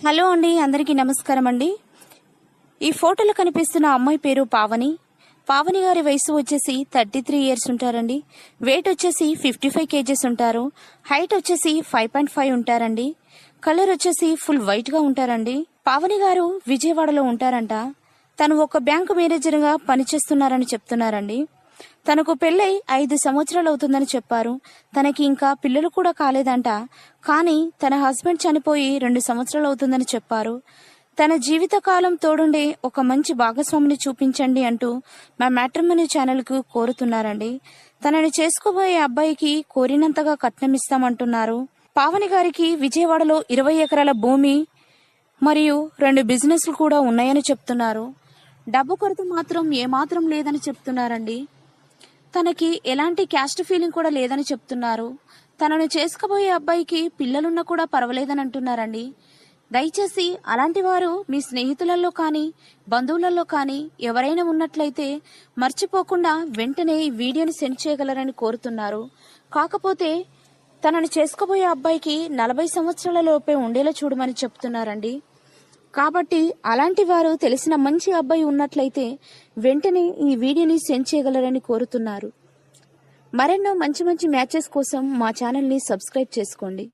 Hello అండి, అందరికీ నమస్కారం అండి. ఈ ఫోటోలో కనిపిస్తున్న అమ్మాయి పేరు పావని. పావని గారి వయసు వచ్చేసి 33 ఇయర్స్ ఉంటారండి. వెయిట్ వచ్చేసి 55 కేజెస్ ఉంటారు. హైట్ వచ్చేసి 5.5 ఉంటారండి. కలర్ వచ్చేసి ఫుల్ వైట్ గా ఉంటారండి. పావని గారు విజయవాడలో ఉంటారంట. తను ఒక బ్యాంకు మేనేజర్ గా పనిచేస్తున్నారని చెప్తున్నారండి. తనకు పెళ్ళై 5 సంవత్సరాలు అవుతుందని చెప్పారు. తనకి ఇంకా పిల్లలు కూడా కాలేదంట. కానీ తన హస్బెండ్ చనిపోయి 2 సంవత్సరాలు అవుతుందని చెప్పారు. తన జీవితకాలం తోడుండే ఒక మంచి భాగస్వామిని చూపించండి అంటూ మా మ్యాట్రిమోనీ ఛానల్ కు కోరుతున్నారండి. తనని చేసుకోబోయే అబ్బాయికి కోరినంతగా కట్నం ఇస్తామంటున్నారు. పావని గారికి విజయవాడలో 20 ఎకరాల భూమి మరియు 2 బిజినెస్లు కూడా ఉన్నాయని చెప్తున్నారు. డబ్బు కొరత మాత్రం ఏమాత్రం లేదని చెప్తున్నారండి. తనకి ఎలాంటి క్యాస్ట్ ఫీలింగ్ కూడా లేదని చెప్తున్నారు. తనను చేసుకుపోయే అబ్బాయికి పిల్లలున్నా కూడా పర్వాలేదని అంటున్నారండి. దయచేసి అలాంటి వారు మీ స్నేహితులలో కానీ బంధువులలో కానీ ఎవరైనా ఉన్నట్లయితే మర్చిపోకుండా వెంటనే ఈ వీడియోని సెండ్ చేయగలరని కోరుతున్నారు. కాకపోతే తనను చేసుకుపోయే అబ్బాయికి 40 సంవత్సరాల లోపే ఉండేలా చూడమని చెప్తున్నారండి. కాబట్టి అలాంటి వారు తెలిసిన మంచి అబ్బాయి ఉన్నట్లయితే వెంటనే ఈ వీడియోని సెండ్ చేయగలరని కోరుతున్నారు. మరెన్నో మంచి మంచి మ్యాచెస్ కోసం మా ఛానల్ని సబ్స్క్రైబ్ చేసుకోండి.